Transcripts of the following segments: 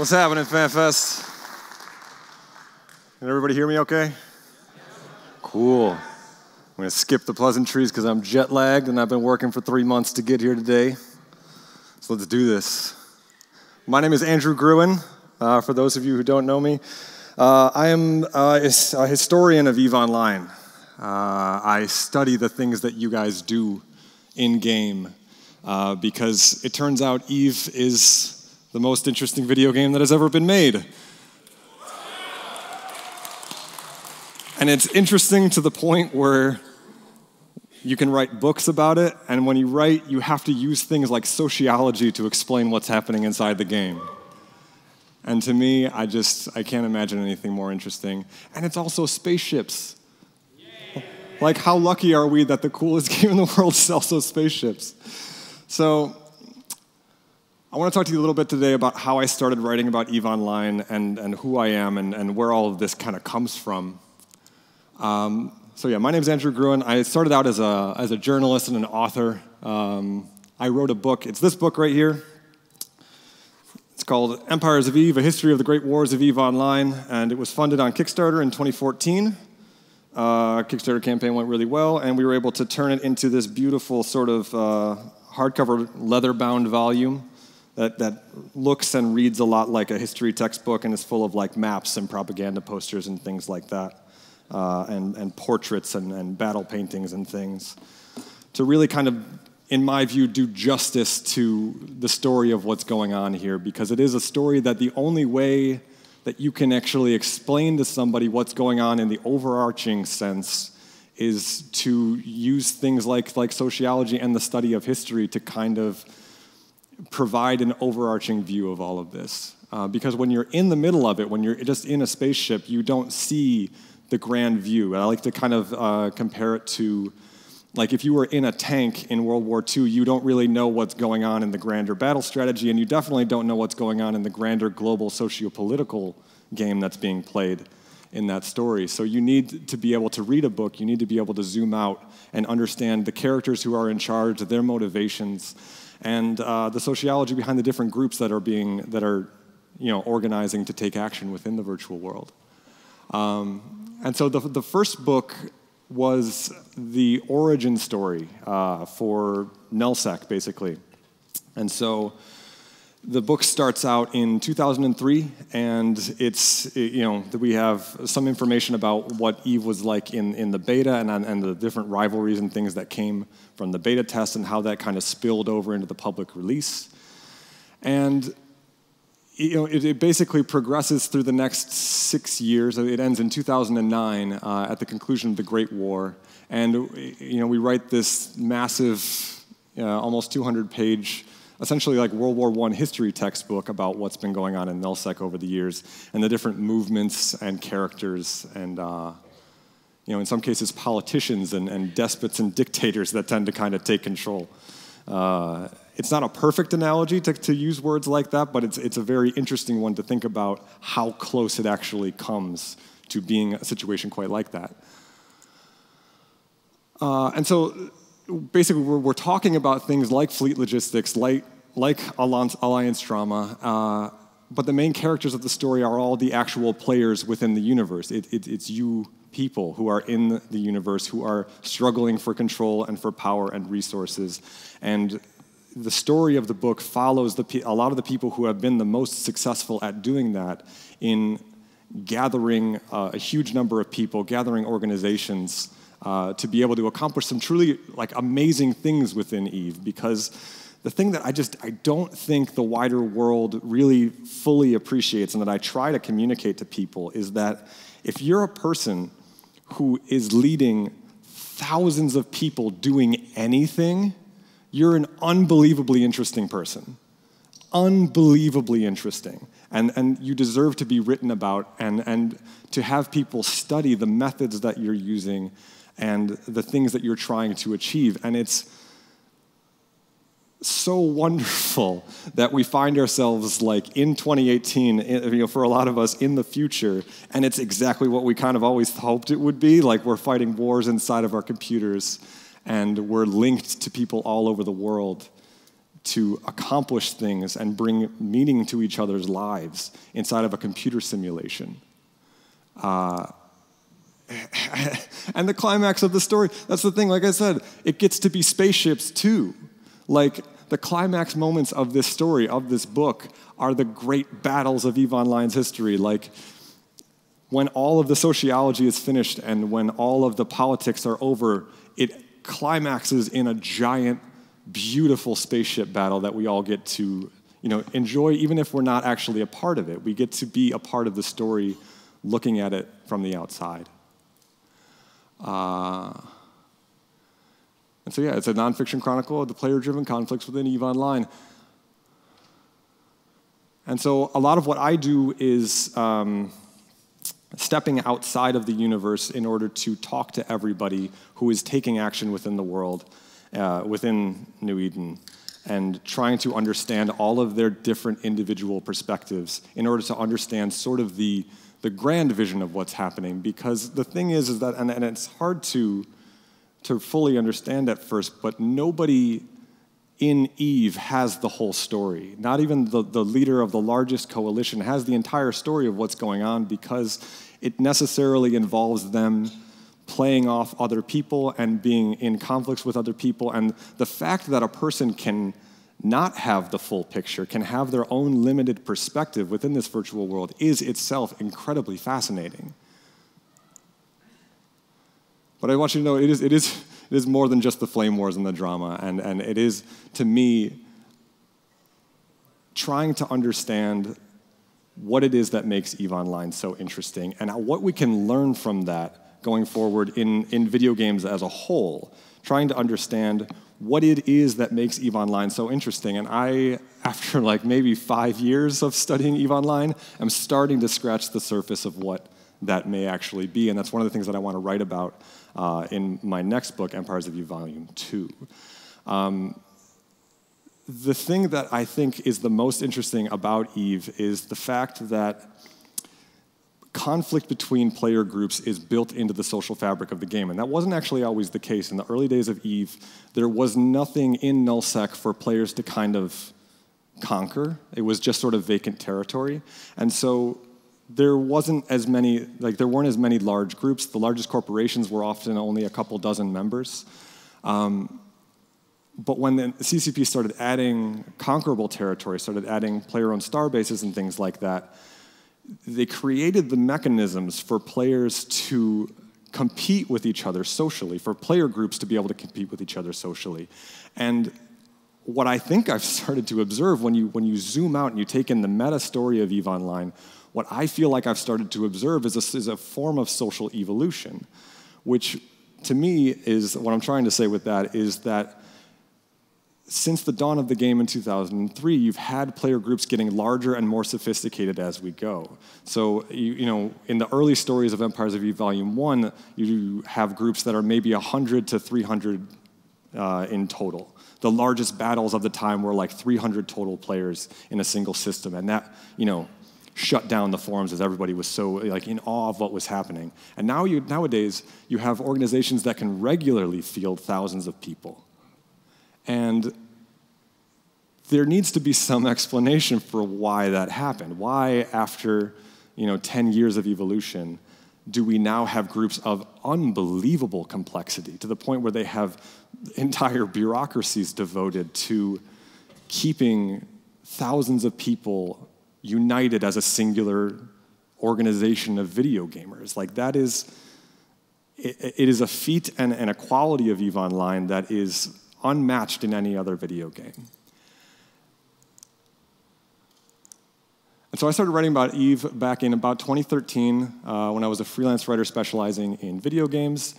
What's happening, FanFest? Can everybody hear me okay? Cool. I'm going to skip the pleasantries because I'm jet lagged and I've been working for 3 months to get here today. So let's do this. My name is Andrew Groen. For those of you who don't know me, I am a historian of EVE Online. I study the things that you guys do in-game because it turns out EVE is the most interesting video game that has ever been made. And it's interesting to the point where you can write books about it, and when you write, you have to use things like sociology to explain what's happening inside the game. And to me, I can't imagine anything more interesting. And it's also spaceships. Like, how lucky are we that the coolest game in the world is also spaceships? So, I want to talk to you a little bit today about how I started writing about EVE Online and who I am and where all of this kind of comes from. So yeah, my name is Andrew Groen. I started out as a journalist and an author. I wrote a book. It's this book right here. It's called Empires of EVE, A History of the Great Wars of EVE Online, and it was funded on Kickstarter in 2014. Kickstarter campaign went really well, and we were able to turn it into this beautiful sort of hardcover leather-bound volume that looks and reads a lot like a history textbook and is full of like maps and propaganda posters and things like that, and portraits and battle paintings and things, to really kind of, in my view, do justice to the story of what's going on here, because it is a story that the only way that you can actually explain to somebody what's going on in the overarching sense is to use things like sociology and the study of history to kind of provide an overarching view of all of this. Because when you're in the middle of it, when you're just in a spaceship, you don't see the grand view. I like to kind of compare it to, like, if you were in a tank in World War II, you don't really know what's going on in the grander battle strategy, and you definitely don't know what's going on in the grander global socio-political game that's being played in that story. So you need to be able to read a book, you need to be able to zoom out and understand the characters who are in charge, their motivations, and the sociology behind the different groups that are organizing to take action within the virtual world. And so the first book was the origin story for NullSec, basically. And so the book starts out in 2003, and we have some information about what EVE was like in the beta and the different rivalries and things that came from the beta test and how that kind of spilled over into the public release. And it basically progresses through the next 6 years. It ends in 2009 at the conclusion of the Great War. And we write this massive, almost 200-page, essentially like World War I history textbook about what's been going on in NullSec over the years and the different movements and characters and, in some cases, politicians and despots and dictators that tend to kind of take control. It's not a perfect analogy to use words like that, but it's a very interesting one to think about how close it actually comes to being a situation quite like that. And so basically we're talking about things like fleet logistics, like alliance drama, but the main characters of the story are all the actual players within the universe. It's you people who are in the universe who are struggling for control and for power and resources. And the story of the book follows a lot of the people who have been the most successful at doing that in gathering a huge number of people, gathering organizations to be able to accomplish some truly amazing things within EVE. Because the thing that I don't think the wider world really fully appreciates and that I try to communicate to people is that if you're a person who is leading thousands of people doing anything, you're an unbelievably interesting person. Unbelievably interesting. And you deserve to be written about and to have people study the methods that you're using and the things that you're trying to achieve. And it's so wonderful that we find ourselves in 2018, for a lot of us, in the future, and it's exactly what we kind of always hoped it would be. We're fighting wars inside of our computers, and we're linked to people all over the world to accomplish things and bring meaning to each other's lives inside of a computer simulation. And the climax of the story, that's the thing, like I said, it gets to be spaceships too. Like, the climax moments of this story, of this book, are the great battles of EVE Online's history. Like, when all of the sociology is finished and when all of the politics are over, it climaxes in a giant, beautiful spaceship battle that we all get to, enjoy, even if we're not actually a part of it. We get to be a part of the story looking at it from the outside. And so yeah, it's a nonfiction chronicle of the player-driven conflicts within EVE Online. And so a lot of what I do is stepping outside of the universe in order to talk to everybody who is taking action within the world, within New Eden, and trying to understand all of their different individual perspectives in order to understand sort of the grand vision of what's happening. Because the thing is that, and it's hard to fully understand at first, but nobody in EVE has the whole story. Not even the leader of the largest coalition has the entire story of what's going on, because it necessarily involves them playing off other people and being in conflicts with other people. And the fact that a person can not have the full picture, can have their own limited perspective within this virtual world, is itself incredibly fascinating. But I want you to know, it is more than just the flame wars and the drama, and it is, to me, trying to understand what it is that makes EVE Online so interesting, and what we can learn from that going forward in video games as a whole, trying to understand what it is that makes EVE Online so interesting. And I, after like maybe 5 years of studying EVE Online, am starting to scratch the surface of what that may actually be, and that's one of the things that I want to write about in my next book, Empires of EVE Volume 2. The thing that I think is the most interesting about EVE is the fact that conflict between player groups is built into the social fabric of the game, and that wasn't actually always the case. In the early days of EVE, there was nothing in nullsec for players to kind of conquer. It was just sort of vacant territory, and so there weren't as many large groups. The largest corporations were often only a couple dozen members. But when the CCP started adding conquerable territory, started adding player-owned star bases and things like that, they created the mechanisms for players to compete with each other socially, for player groups to be able to compete with each other socially. And what I think I've started to observe when you zoom out and you take in the meta story of EVE Online, what I feel like I've started to observe is a form of social evolution, which to me is, what I'm trying to say with that is that since the dawn of the game in 2003, you've had player groups getting larger and more sophisticated as we go. So, in the early stories of Empires of EVE Volume 1, you have groups that are maybe 100 to 300 in total. The largest battles of the time were like 300 total players in a single system, and that, shut down the forums as everybody was so in awe of what was happening. And nowadays, you have organizations that can regularly field thousands of people. And there needs to be some explanation for why that happened. Why, after 10 years of evolution, do we now have groups of unbelievable complexity to the point where they have entire bureaucracies devoted to keeping thousands of people united as a singular organization of video gamers? It is a feat and a quality of EVE Online that is unmatched in any other video game. And so I started writing about EVE back in about 2013 when I was a freelance writer specializing in video games.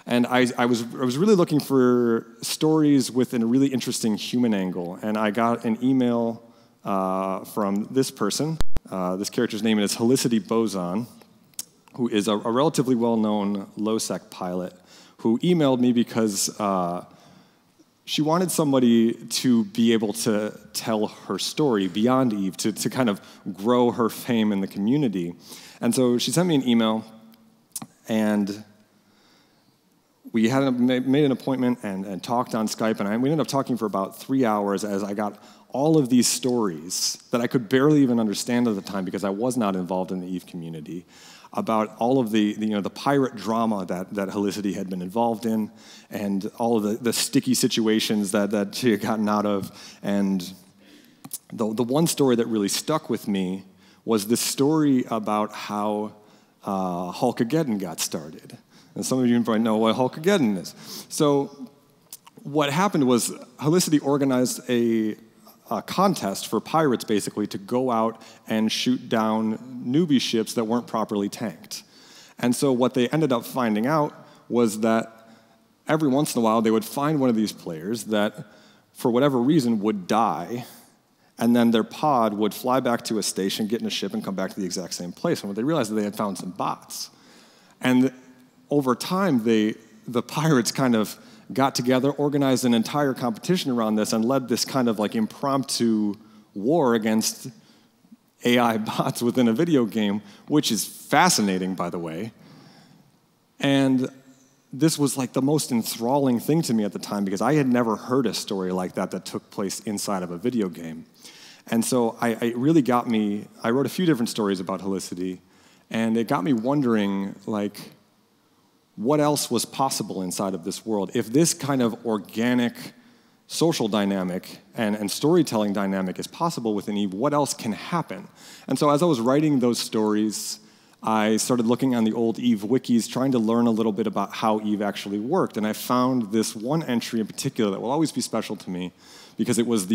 And I was really looking for stories with a really interesting human angle. And I got an email from this person. This character's name is Helicity Boson, who is a relatively well-known low-sec pilot, who emailed me because she wanted somebody to be able to tell her story beyond EVE, to kind of grow her fame in the community. And so she sent me an email, and we made an appointment and talked on Skype, and we ended up talking for about 3 hours as I got all of these stories that I could barely even understand at the time because I was not involved in the EVE community, about all of the pirate drama that Helicity had been involved in, and all of the sticky situations that she had gotten out of. And the one story that really stuck with me was this story about how Hulkageddon got started. And some of you probably know what Hulkageddon is. So what happened was Helicity organized a contest for pirates, basically, to go out and shoot down newbie ships that weren't properly tanked. And so what they ended up finding out was that every once in a while they would find one of these players that, for whatever reason, would die, and then their pod would fly back to a station, get in a ship, and come back to the exact same place. And what they realized is they had found some bots. And over time, the pirates kind of got together, organized an entire competition around this, and led this kind of like impromptu war against AI bots within a video game, which is fascinating, by the way. And this was like the most enthralling thing to me at the time because I had never heard a story like that took place inside of a video game. And so it really got me. I wrote a few different stories about Helicity, and it got me wondering, like, what else was possible inside of this world? If this kind of organic social dynamic and storytelling dynamic is possible within EVE, what else can happen? And so as I was writing those stories, I started looking on the old EVE wikis, trying to learn a little bit about how EVE actually worked. And I found this one entry in particular that will always be special to me because it was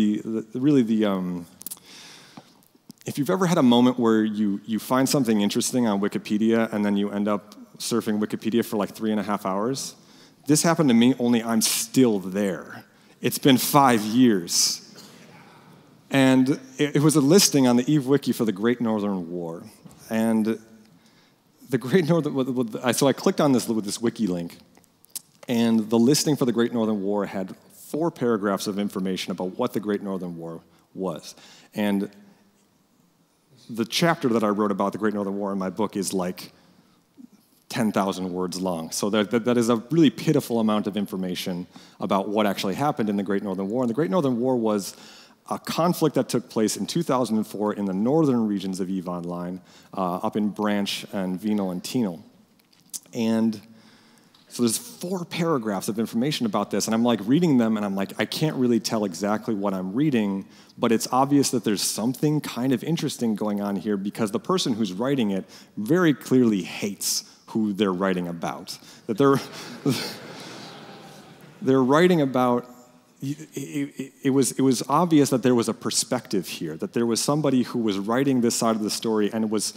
if you've ever had a moment where you find something interesting on Wikipedia and then you end up surfing Wikipedia for like 3.5 hours, this happened to me, only I'm still there. It's been 5 years. And it was a listing on the EVE wiki for the Great Northern War. And the Great Northern, so I clicked on this with this wiki link, and the listing for the Great Northern War had 4 paragraphs of information about what the Great Northern War was. And the chapter that I wrote about the Great Northern War in my book is like 10,000 words long. So that is a really pitiful amount of information about what actually happened in the Great Northern War. And the Great Northern War was a conflict that took place in 2004 in the northern regions of EVE Online, up in Branch and Venal and Tenal. And so there's 4 paragraphs of information about this, and I'm like reading them, and I'm like, I can't really tell exactly what I'm reading, but it's obvious that there's something kind of interesting going on here because the person who's writing it very clearly hates who they're writing about. That they're writing about. It was obvious that there was a perspective here, that there was somebody who was writing this side of the story and was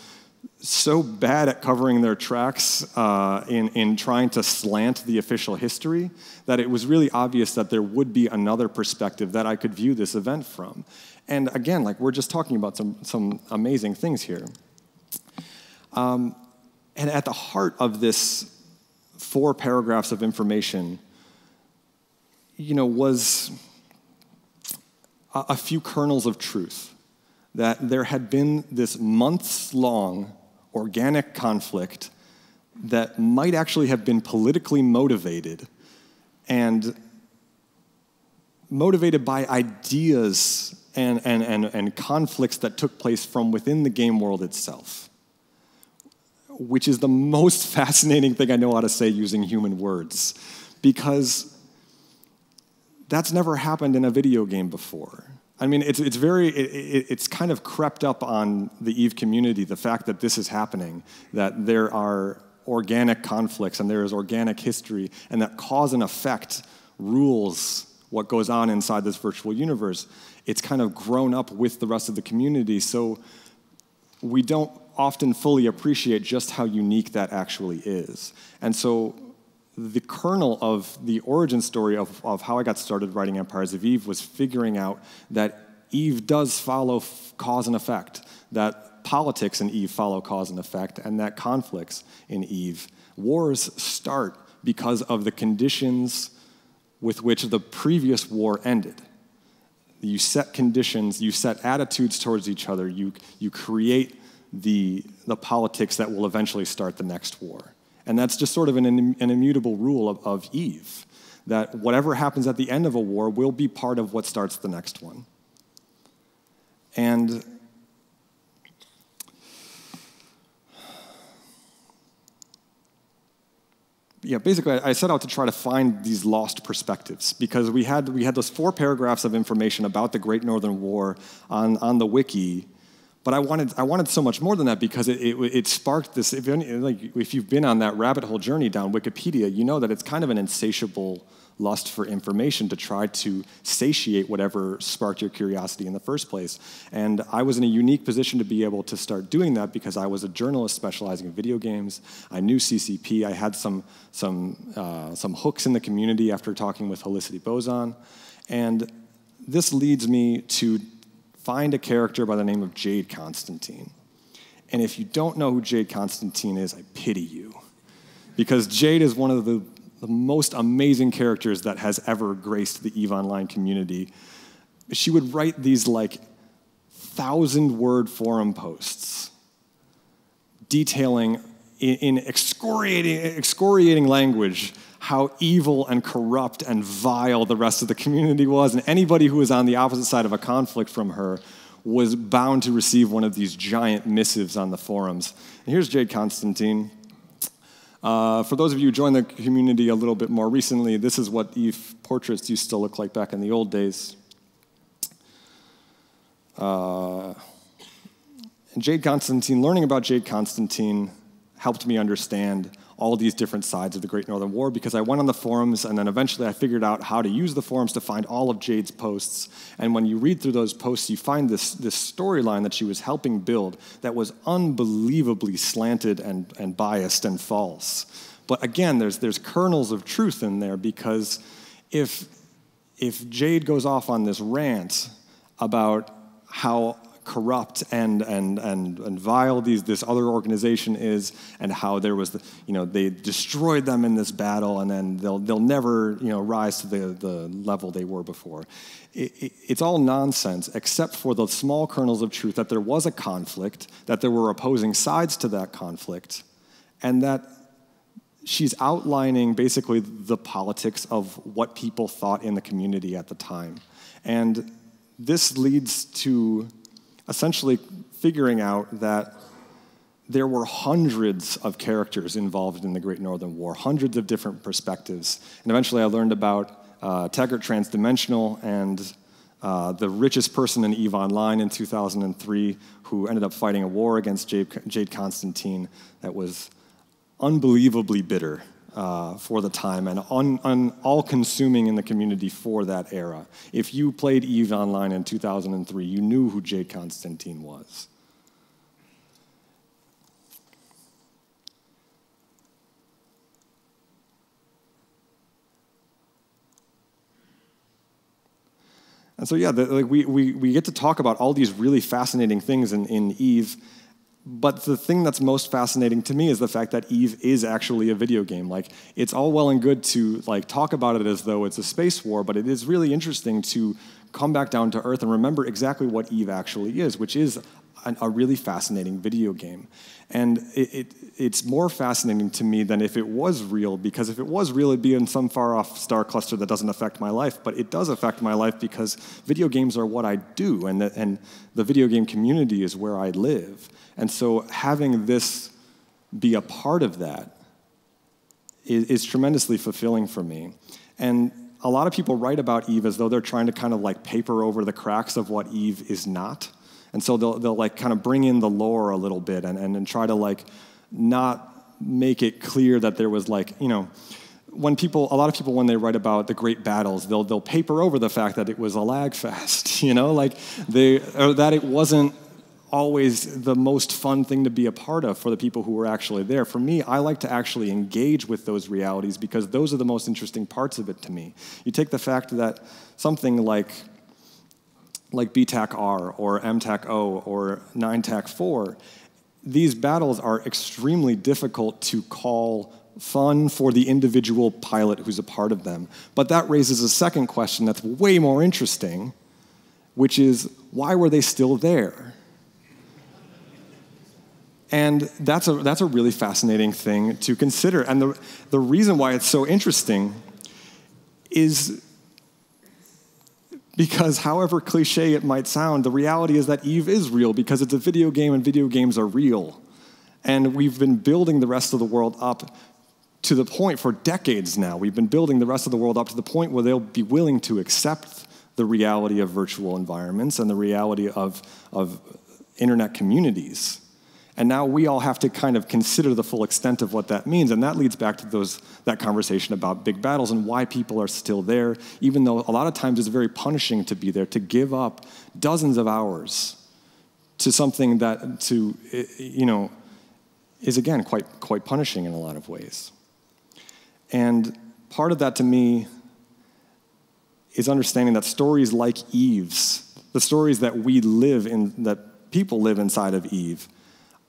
so bad at covering their tracks in trying to slant the official history that it was really obvious that there would be another perspective that I could view this event from. And again, like, we're just talking about some amazing things here. And at the heart of this 4 paragraphs of information, was a few kernels of truth. That there had been this months-long organic conflict that might actually have been politically motivated and motivated by ideas and conflicts that took place from within the game world itself, which is the most fascinating thing I know how to say using human words, because that's never happened in a video game before. I mean, it's kind of crept up on the EVE community, the fact that this is happening, that there are organic conflicts and there is organic history, and that cause and effect rules what goes on inside this virtual universe. It's kind of grown up with the rest of the community, so we don't often fully appreciate just how unique that actually is. And so the kernel of the origin story of how I got started writing Empires of EVE was figuring out that EVE does follow cause and effect, that politics in EVE follow cause and effect, and that conflicts in EVE, wars start because of the conditions with which the previous war ended. You set conditions, you set attitudes towards each other, you create the politics that will eventually start the next war. And that's just sort of an immutable rule of EVE, that whatever happens at the end of a war will be part of what starts the next one. And yeah, basically, I set out to try to find these lost perspectives, because we had those 4 paragraphs of information about the Great Northern War on the wiki, but I wanted so much more than that, because it sparked this. If you've been on that rabbit hole journey down Wikipedia, you know that it's kind of an insatiable lust for information to try to satiate whatever sparked your curiosity in the first place. And I was in a unique position to be able to start doing that, because I was a journalist specializing in video games. I knew CCP. I had some hooks in the community after talking with Helicity Boson. And this leads me to find a character by the name of Jade Constantine. And if you don't know who Jade Constantine is, I pity you. Because Jade is one of the most amazing characters that has ever graced the EVE Online community. She would write these 1,000-word forum posts detailing in excoriating language how evil and corrupt and vile the rest of the community was, and anybody who was on the opposite side of a conflict from her was bound to receive one of these giant missives on the forums. And here's Jade Constantine. For those of you who joined the community a little bit more recently, this is what EVE portraits used to look like back in the old days. And Jade Constantine, learning about Jade Constantine helped me understand all these different sides of the Great Northern War, because I went on the forums, and then eventually I figured out how to use the forums to find all of Jade's posts. And when you read through those posts, you find this storyline that she was helping build that was unbelievably slanted and biased and false. But again, there's kernels of truth in there, because if Jade goes off on this rant about how corrupt and vile this other organization is, and how there was they destroyed them in this battle, and then they'll never rise to the level they were before. It's all nonsense, except for the small kernels of truth that there was a conflict, that there were opposing sides to that conflict, and that she's outlining basically the politics of what people thought in the community at the time. And this leads to essentially figuring out that there were hundreds of characters involved in the Great Northern War, hundreds of different perspectives. And eventually I learned about Taggart Transdimensional and the richest person in EVE Online in 2003, who ended up fighting a war against Jade Constantine that was unbelievably bitter for the time, and all-consuming in the community for that era. If you played EVE Online in 2003, you knew who Jade Constantine was. And so yeah, we get to talk about all these really fascinating things in EVE. But the thing that's most fascinating to me is the fact that EVE is actually a video game. It's all well and good to talk about it as though it's a space war, but it is really interesting to come back down to earth and remember exactly what EVE actually is, which is a really fascinating video game. And it's more fascinating to me than if it was real, because if it was real, it'd be in some far-off star cluster that doesn't affect my life. But it does affect my life, because video games are what I do, and the video game community is where I live. And so having this be a part of that is tremendously fulfilling for me. And a lot of people write about EVE as though they're trying to kind of paper over the cracks of what EVE is not. And so they'll kind of bring in the lore a little bit and try to not make it clear that there was a lot of people, when they write about the great battles, they'll paper over the fact that it was a lag fest, or that it wasn't always the most fun thing to be a part of for the people who were actually there. For me, I like to actually engage with those realities, because those are the most interesting parts of it to me. You take the fact that something like BTAC-R or MTAC-O or 9TAC-4, these battles are extremely difficult to call fun for the individual pilot who's a part of them. But that raises a second question that's way more interesting, which is, why were they still there? And that's a really fascinating thing to consider. And the reason why it's so interesting is because however cliche it might sound, the reality is that EVE is real because it's a video game and video games are real. And we've been building the rest of the world up to the point, for decades now, we've been building the rest of the world up to the point where they'll be willing to accept the reality of virtual environments and the reality of internet communities. And now we all have to kind of consider the full extent of what that means. And that leads back to that conversation about big battles and why people are still there, even though a lot of times it's very punishing to be there, to give up dozens of hours to something that, is again quite punishing in a lot of ways. And part of that to me is understanding that stories like EVE's, the stories that we live in, that people live inside of EVE,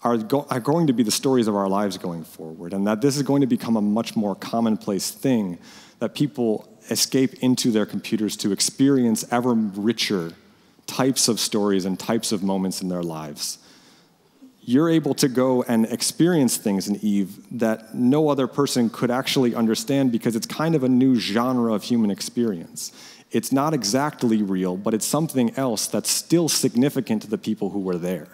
are going to be the stories of our lives going forward, and that this is going to become a much more commonplace thing, that people escape into their computers to experience ever richer types of stories and types of moments in their lives. You're able to go and experience things in EVE that no other person could actually understand because it's kind of a new genre of human experience. It's not exactly real, but it's something else that's still significant to the people who were there.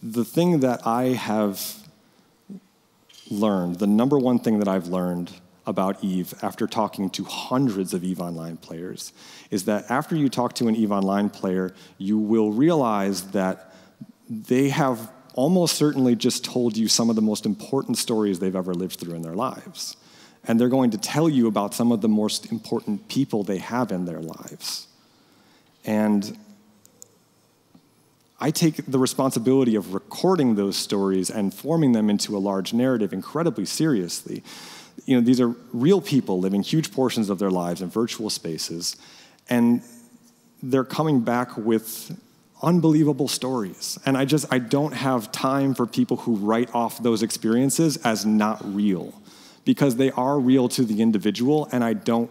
The thing that I have learned, the number one thing that I've learned about EVE after talking to hundreds of EVE Online players is that after you talk to an EVE Online player, you will realize that they have almost certainly just told you some of the most important stories they've ever lived through in their lives. And they're going to tell you about some of the most important people they have in their lives. And I take the responsibility of recording those stories and forming them into a large narrative incredibly seriously. These are real people living huge portions of their lives in virtual spaces, and they're coming back with unbelievable stories. And I don't have time for people who write off those experiences as not real, because they are real to the individual, and I don't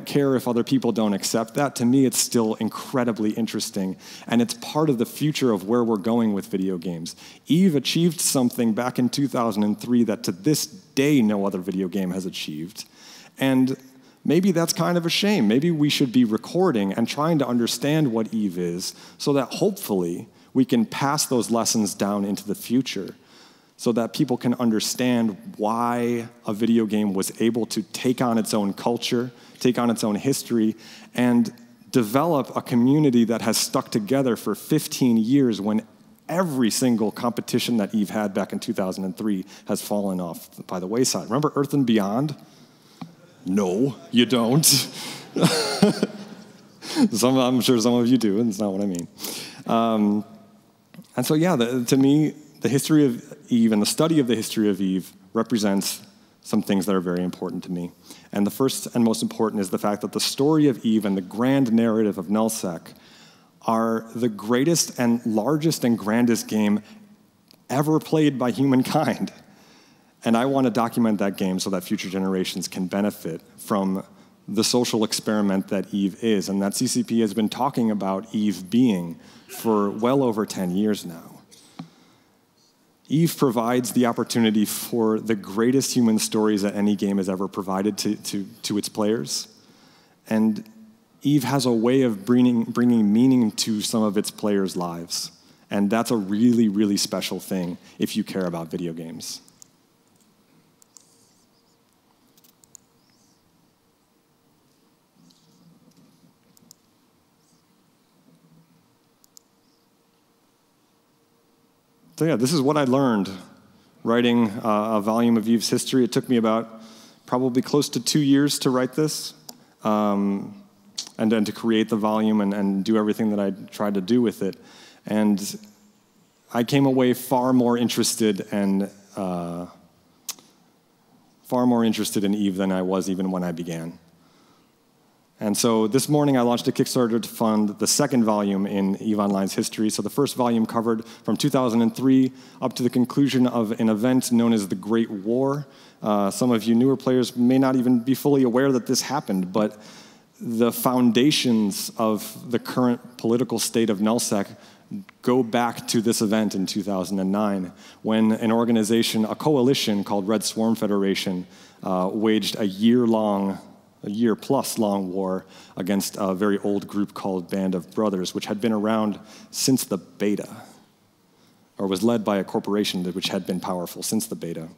care if other people don't accept that. To me, it's still incredibly interesting, and it's part of the future of where we're going with video games. EVE achieved something back in 2003 that to this day no other video game has achieved, and maybe that's kind of a shame. Maybe we should be recording and trying to understand what EVE is so that hopefully we can pass those lessons down into the future, so that people can understand why a video game was able to take on its own culture, take on its own history, and develop a community that has stuck together for 15 years when every single competition that EVE had back in 2003 has fallen off by the wayside. Remember Earth and Beyond? No, you don't. I'm sure some of you do, and it's not what I mean. And so, yeah, to me, the history of EVE and the study of the history of EVE represents some things that are very important to me. And the first and most important is the fact that the story of EVE and the grand narrative of nullsec are the greatest and largest and grandest game ever played by humankind. And I want to document that game so that future generations can benefit from the social experiment that EVE is, and that CCP has been talking about EVE being for well over 10 years now. EVE provides the opportunity for the greatest human stories that any game has ever provided to its players. And EVE has a way of bringing meaning to some of its players' lives. And that's a really, really special thing if you care about video games. So yeah, this is what I learned writing a volume of EVE's history. It took me about probably close to 2 years to write this, and then to create the volume and do everything that I tried to do with it. And I came away far more interested in EVE than I was even when I began. And so this morning I launched a Kickstarter to fund the second volume in EVE Online's history. So the first volume covered from 2003 up to the conclusion of an event known as the Great War. Some of you newer players may not even be fully aware that this happened, but the foundations of the current political state of nullsec go back to this event in 2009 when an organization, a coalition called Red Swarm Federation, waged a year-plus long war against a very old group called Band of Brothers, which had been around since the beta, or was led by a corporation which had been powerful since the beta.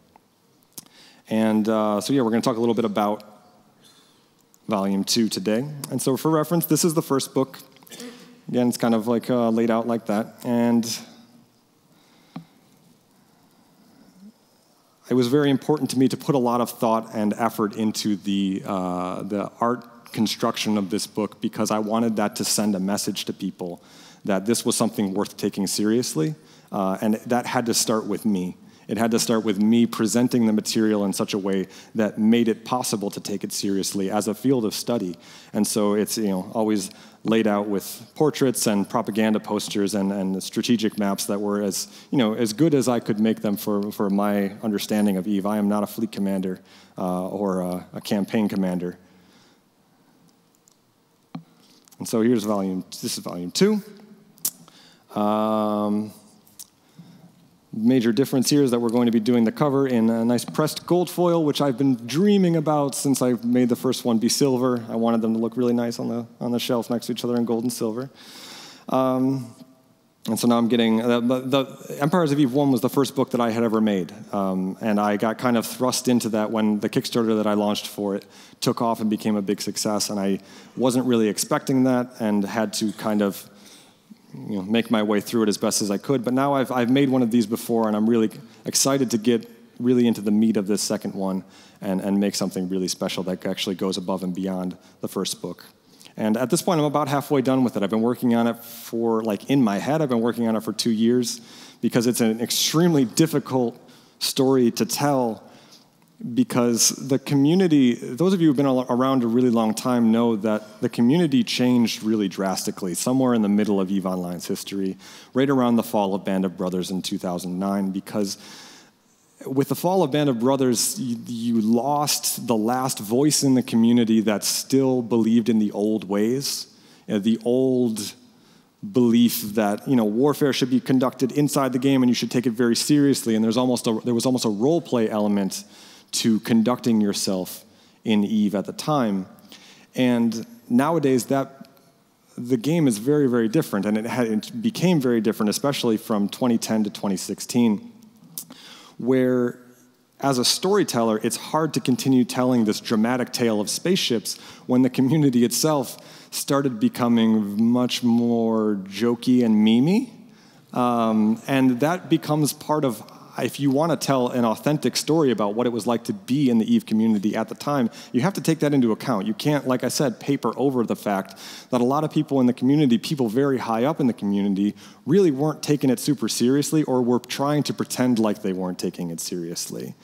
And so yeah, we're going to talk a little bit about Volume 2 today. And so for reference, this is the first book. Again, it's kind of like laid out like that. And it was very important to me to put a lot of thought and effort into the art construction of this book because I wanted that to send a message to people that this was something worth taking seriously. And that had to start with me. It had to start with me presenting the material in such a way that made it possible to take it seriously as a field of study. And so it's always laid out with portraits and propaganda posters and strategic maps that were as good as I could make them for my understanding of EVE. I am not a fleet commander or a campaign commander. And so here's this is volume 2. Major difference here is that we're going to be doing the cover in a nice pressed gold foil, which I've been dreaming about since I made the first one be silver. I wanted them to look really nice on the shelf next to each other in gold and silver. And so now I'm getting, the Empires of EVE 1 was the first book that I had ever made. And I got kind of thrust into that when the Kickstarter that I launched for it took off and became a big success. And I wasn't really expecting that and had to kind of make my way through it as best as I could. But now I've made one of these before, and I'm really excited to get really into the meat of this second one and make something really special that actually goes above and beyond the first book. And at this point, I'm about halfway done with it. I've been working on it for, in my head, I've been working on it for 2 years because it's an extremely difficult story to tell because the community, those of you who've been around a really long time know that the community changed really drastically somewhere in the middle of EVE Online's history, right around the fall of Band of Brothers in 2009, because with the fall of Band of Brothers, you lost the last voice in the community that still believed in the old ways, the old belief that warfare should be conducted inside the game and you should take it very seriously, and there was almost a role play element to conducting yourself in EVE at the time. And nowadays, the game is very, very different, and it became very different, especially from 2010 to 2016, where as a storyteller, it's hard to continue telling this dramatic tale of spaceships when the community itself started becoming much more jokey and memey. And that becomes part of, if you want to tell an authentic story about what it was like to be in the EVE community at the time, you have to take that into account. You can't, like I said, paper over the fact that a lot of people in the community, people very high up in the community, really weren't taking it super seriously or were trying to pretend like they weren't taking it seriously.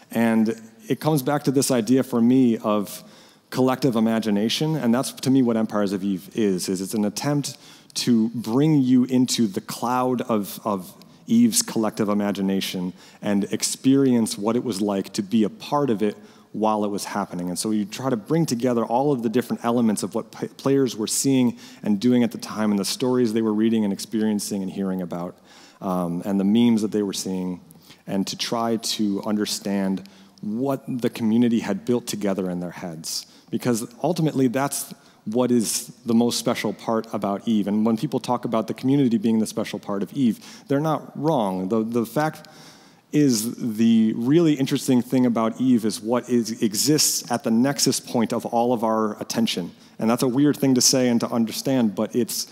And it comes back to this idea for me of collective imagination, and that's to me what Empires of EVE is it's an attempt to bring you into the cloud of EVE's collective imagination and experience what it was like to be a part of it while it was happening. And so you try to bring together all of the different elements of what players were seeing and doing at the time and the stories they were reading and experiencing and hearing about and the memes that they were seeing, and to try to understand what the community had built together in their heads. Because ultimately that's what is the most special part about EVE. And when people talk about the community being the special part of EVE, they're not wrong. The fact is, the really interesting thing about EVE is what exists at the nexus point of all of our attention. And that's a weird thing to say and to understand, but it's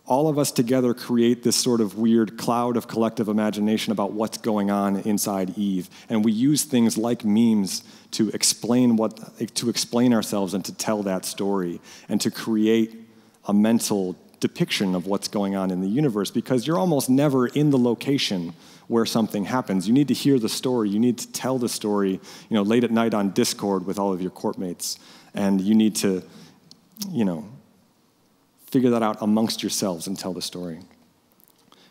all of us together create this sort of weird cloud of collective imagination about what's going on inside EVE. And we use things like memes to explain ourselves and to tell that story and to create a mental depiction of what's going on in the universe, because you're almost never in the location where something happens. You need to hear the story. You need to tell the story, late at night on Discord with all of your courtmates. And you need to, figure that out amongst yourselves and tell the story.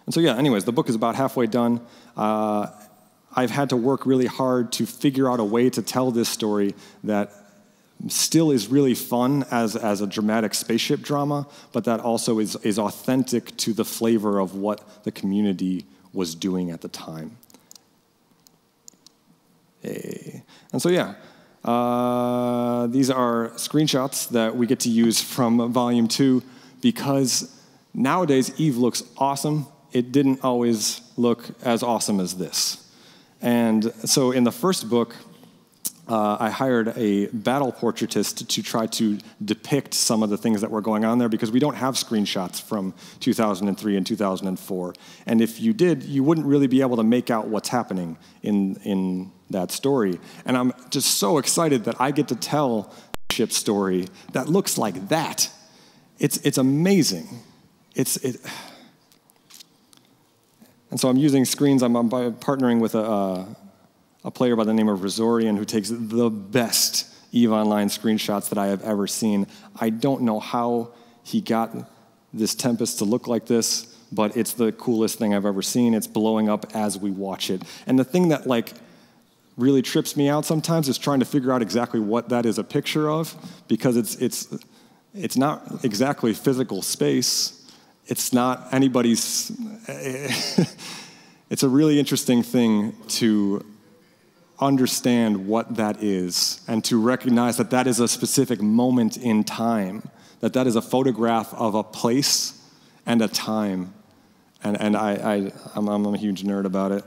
And so yeah, anyways, the book is about halfway done. I've had to work really hard to figure out a way to tell this story that still is really fun as a dramatic spaceship drama, but that also is authentic to the flavor of what the community was doing at the time. And so yeah, these are screenshots that we get to use from Volume 2 because nowadays EVE looks awesome. It didn't always look as awesome as this. And so in the first book, I hired a battle portraitist to try to depict some of the things that were going on there because we don't have screenshots from 2003 and 2004. And if you did, you wouldn't really be able to make out what's happening in that story. And I'm just so excited that I get to tell a ship story that looks like that. It's amazing. And so I'm using screens. I'm partnering with a player by the name of Razorian who takes the best EVE Online screenshots that I have ever seen. I don't know how he got this Tempest to look like this, but it's the coolest thing I've ever seen. It's blowing up as we watch it. And the thing that really trips me out sometimes is trying to figure out exactly what that is a picture of, because it's not exactly physical space. It's not anybody's. It's a really interesting thing to understand what that is and to recognize that that is a specific moment in time, that is a photograph of a place and a time. And I'm a huge nerd about it.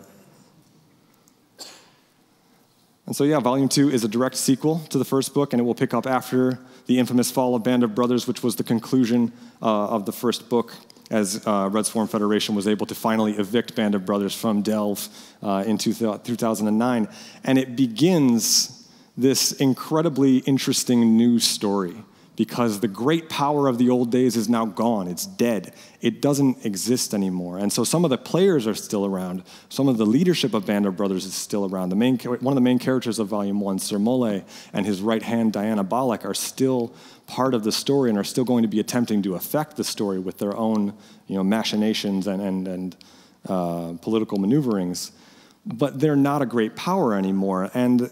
And so yeah, Volume 2 is a direct sequel to the first book, and it will pick up after the infamous fall of Band of Brothers, which was the conclusion of the first book, as Red Swarm Federation was able to finally evict Band of Brothers from Delve in 2009. And it begins this incredibly interesting new story, because the great power of the old days is now gone. It's dead. It doesn't exist anymore. And so some of the players are still around. Some of the leadership of Band of Brothers is still around. One of the main characters of Volume 1, Sir Mole, and his right hand, Diana Balak, are still part of the story and are still going to be attempting to affect the story with their own machinations and political maneuverings. But they're not a great power anymore. And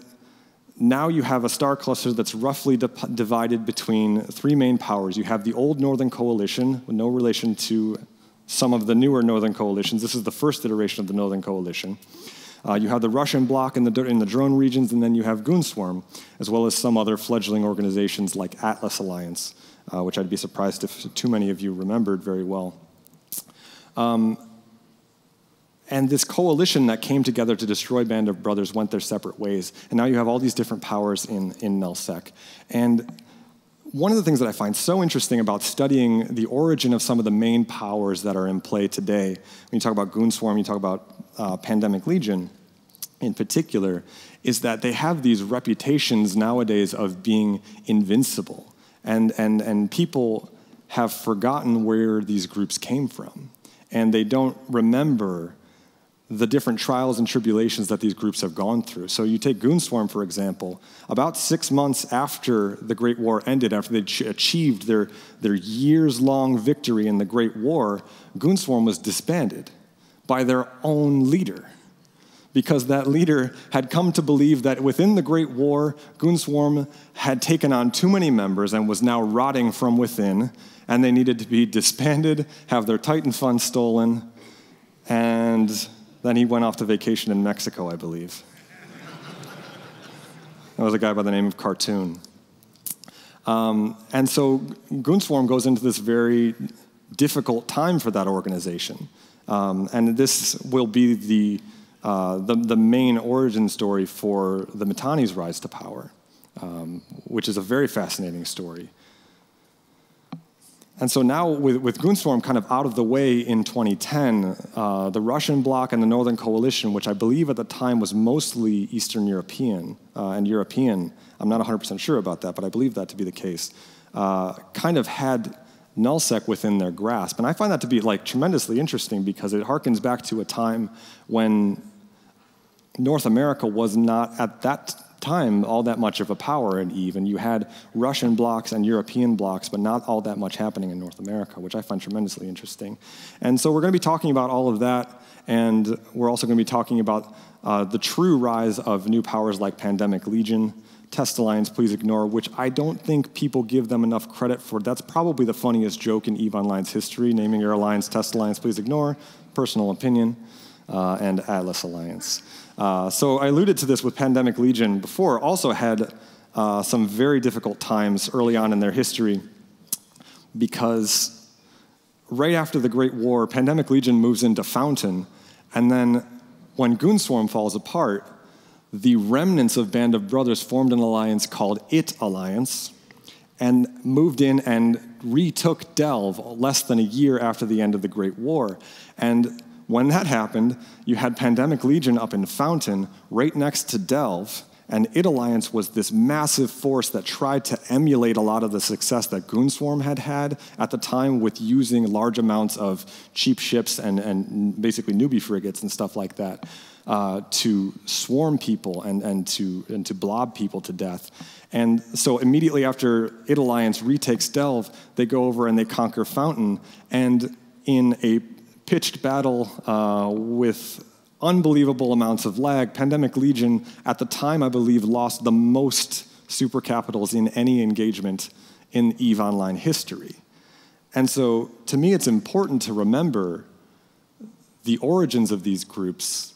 now you have a star cluster that's roughly divided between three main powers. You have the old Northern Coalition, with no relation to some of the newer Northern Coalitions. This is the first iteration of the Northern Coalition. You have the Russian bloc in the drone regions, and then you have Groen Swarm, as well as some other fledgling organizations like Atlas Alliance, which I'd be surprised if too many of you remembered very well. And this coalition that came together to destroy Band of Brothers went their separate ways. And now you have all these different powers in Nullsec. And one of the things that I find so interesting about studying the origin of some of the main powers that are in play today, when you talk about Groen Swarm, you talk about Pandemic Legion in particular, is that they have these reputations nowadays of being invincible. And people have forgotten where these groups came from. And they don't remember the different trials and tribulations that these groups have gone through. So you take Groen Swarm, for example. About 6 months after the Great War ended, after they achieved their years-long victory in the Great War, Groen Swarm was disbanded by their own leader, because that leader had come to believe that within the Great War, Groen Swarm had taken on too many members and was now rotting from within, and they needed to be disbanded, have their Titan funds stolen, and then he went off to vacation in Mexico, I believe. That was a guy by the name of Cartoon. And so Groen Swarm goes into this very difficult time for that organization. And this will be the main origin story for the Mitanni's rise to power, which is a very fascinating story. And so now, with Groen Swarm kind of out of the way in 2010, the Russian bloc and the Northern Coalition, which I believe at the time was mostly Eastern European and European, I'm not 100% sure about that, but I believe that to be the case, kind of had Nullsec within their grasp. And I find that to be tremendously interesting, because it harkens back to a time when North America was not, at that time all that much of a power in EVE, and you had Russian blocks and European blocks, but not all that much happening in North America, which I find tremendously interesting. And so we're going to be talking about all of that, and we're also going to be talking about the true rise of new powers like Pandemic Legion, Test Alliance, Please Ignore, which I don't think people give them enough credit for. That's probably the funniest joke in EVE Online's history, naming your alliance Test Alliance, Please Ignore, personal opinion, and Atlas Alliance. So I alluded to this with Pandemic Legion before, also had some very difficult times early on in their history, because right after the Great War, Pandemic Legion moves into Fountain, and then when Goonswarm falls apart, the remnants of Band of Brothers formed an alliance called IT Alliance and moved in and retook Delve less than a year after the end of the Great War. And when that happened, you had Pandemic Legion up in Fountain right next to Delve, and IT Alliance was this massive force that tried to emulate a lot of the success that Goonswarm had had at the time with using large amounts of cheap ships and basically newbie frigates and stuff like that. To swarm people and to blob people to death. And so immediately after IT Alliance retakes Delve, they go over and they conquer Fountain. And in a pitched battle with unbelievable amounts of lag, Pandemic Legion, at the time, I believe, lost the most super capitals in any engagement in EVE Online history. And so, to me, it's important to remember the origins of these groups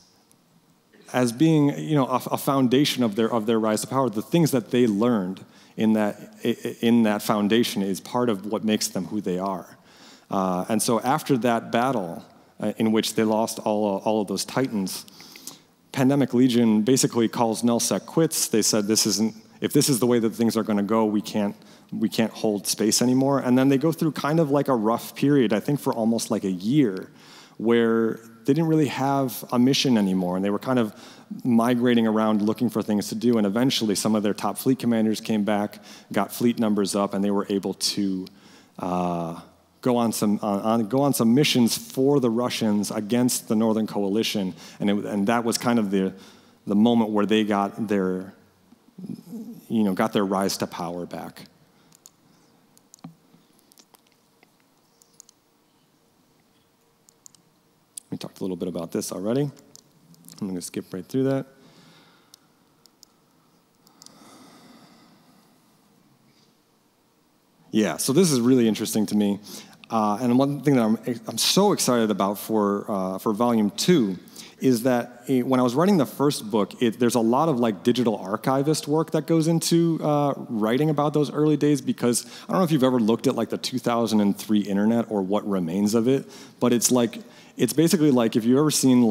as being, a foundation of their rise to power. The things that they learned in that foundation is part of what makes them who they are. And so after that battle, in which they lost all of those titans, Pandemic Legion basically calls nullsec quits. They said, if this is the way that things are going to go, we can't hold space anymore. And then they go through kind of like a rough period, I think for almost like a year, where they didn't really have a mission anymore, and they were kind of migrating around looking for things to do, and eventually some of their top fleet commanders came back, got fleet numbers up, and they were able to go on some missions for the Russians against the Northern Coalition, and that was kind of the moment where they got their rise to power back. We talked a little bit about this already. I'm going to skip right through that. Yeah, so this is really interesting to me. And one thing that I'm so excited about for Volume 2 is that when I was writing the first book, there's a lot of like digital archivist work that goes into writing about those early days, because I don't know if you've ever looked at like the 2003 internet or what remains of it, but it's basically like if you've ever seen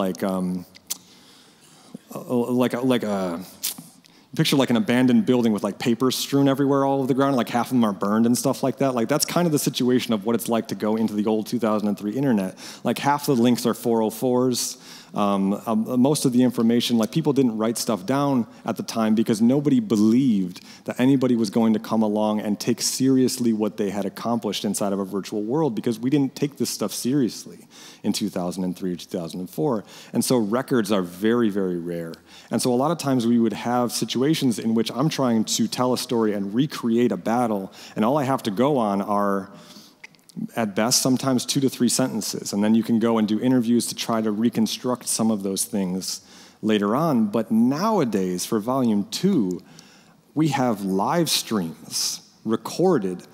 picture like an abandoned building with like papers strewn everywhere all over the ground, like half of them are burned and stuff like that. Like that's kind of the situation of what it's like to go into the old 2003 internet. Like half the links are 404s. Most of the information, like people didn't write stuff down at the time because nobody believed that anybody was going to come along and take seriously what they had accomplished inside of a virtual world, because we didn't take this stuff seriously in 2003 or 2004. And so records are very, very rare. And so a lot of times we would have situations in which I'm trying to tell a story and recreate a battle, and all I have to go on are, at best, sometimes 2 to 3 sentences. And then you can go and do interviews to try to reconstruct some of those things later on. But nowadays, for Volume 2, we have live streams recorded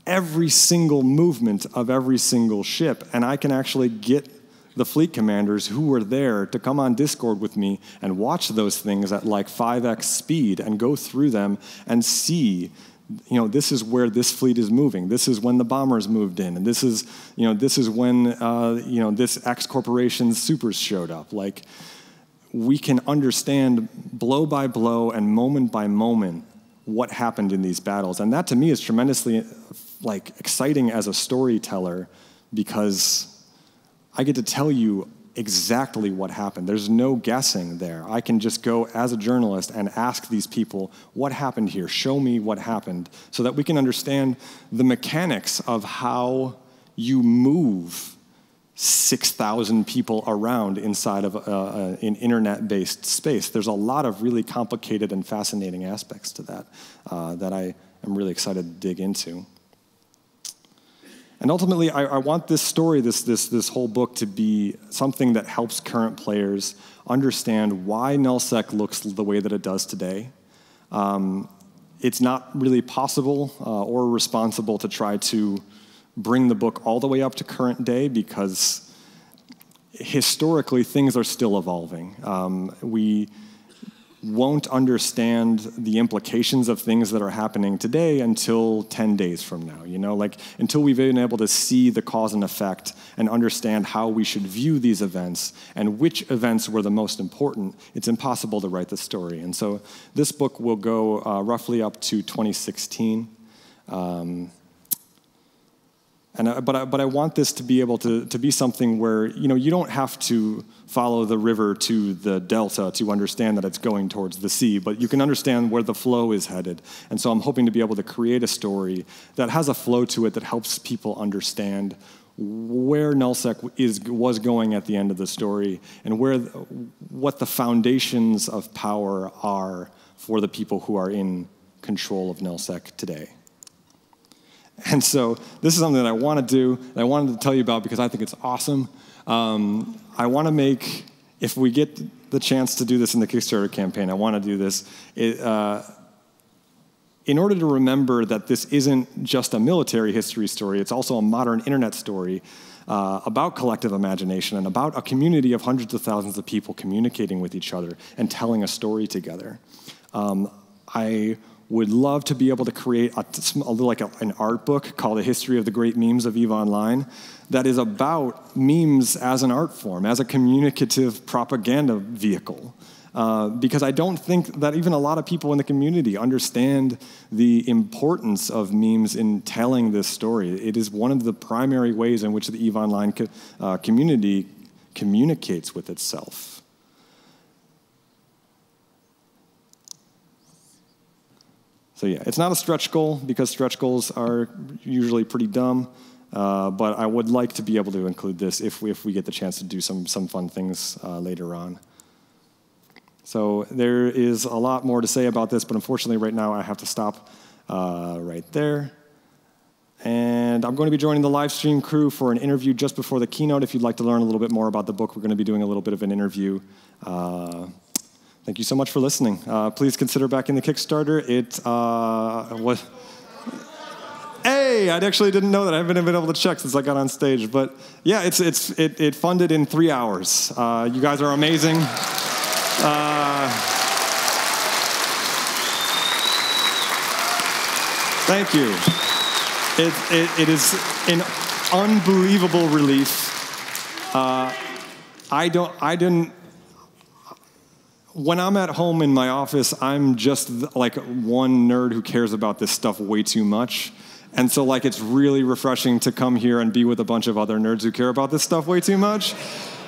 every single movement of every single ship. And I can actually get the fleet commanders who were there to come on Discord with me and watch those things at like 5x speed and go through them and see, this is where this fleet is moving. This is when the bombers moved in, and this is when this X corporation's supers showed up. Like, we can understand blow by blow and moment by moment what happened in these battles, and that to me is tremendously exciting as a storyteller, because I get to tell you exactly what happened. There's no guessing there. I can just go as a journalist and ask these people, what happened here? Show me what happened, so that we can understand the mechanics of how you move 6,000 people around inside of an internet-based space. There's a lot of really complicated and fascinating aspects to that that I am really excited to dig into. And ultimately, I want this story, this whole book, to be something that helps current players understand why nullsec looks the way that it does today. It's not really possible or responsible to try to bring the book all the way up to current day because historically things are still evolving. We won't understand the implications of things that are happening today until 10 days from now, like until we've been able to see the cause and effect and understand how we should view these events and which events were the most important, it's impossible to write the story. And so this book will go roughly up to 2016. But I want this to be able to be something where, you don't have to follow the river to the delta to understand that it's going towards the sea, but you can understand where the flow is headed. And so I'm hoping to be able to create a story that has a flow to it that helps people understand where nullsec was going at the end of the story and what the foundations of power are for the people who are in control of nullsec today. And so this is something that I want to do, that I wanted to tell you about because I think it's awesome. I want to make, if we get the chance to do this in the Kickstarter campaign, I want to do this. In order to remember that this isn't just a military history story, it's also a modern internet story about collective imagination and about a community of hundreds of thousands of people communicating with each other and telling a story together. I would love to be able to create an art book called A History of the Great Memes of EVE Online that is about memes as an art form, as a communicative propaganda vehicle. Because I don't think that even a lot of people in the community understand the importance of memes in telling this story. It is one of the primary ways in which the EVE Online community communicates with itself. So yeah, it's not a stretch goal because stretch goals are usually pretty dumb, but I would like to be able to include this if we get the chance to do some fun things later on. So there is a lot more to say about this, but unfortunately right now I have to stop right there. And I'm going to be joining the live stream crew for an interview just before the keynote. If you'd like to learn a little bit more about the book, we're going to be doing a little bit of an interview. Thank you so much for listening. Please consider backing the Kickstarter. Hey, I actually didn't know that. I haven't been able to check since I got on stage. But yeah, it funded in 3 hours. You guys are amazing. Thank you. It is an unbelievable relief. When I'm at home in my office, I'm just like one nerd who cares about this stuff way too much. And so it's really refreshing to come here and be with a bunch of other nerds who care about this stuff way too much,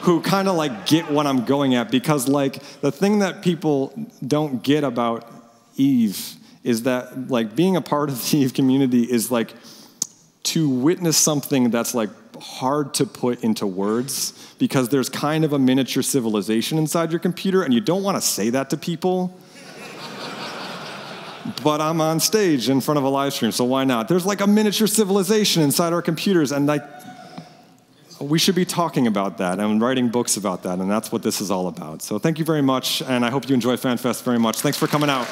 who kind of get what I'm going at. Because the thing that people don't get about EVE is that being a part of the EVE community is to witness something that's hard to put into words because there's kind of a miniature civilization inside your computer and you don't want to say that to people. But I'm on stage in front of a live stream, so why not? There's a miniature civilization inside our computers and we should be talking about that and writing books about that, and that's what this is all about. So thank you very much, and I hope you enjoy FanFest very much. Thanks for coming out.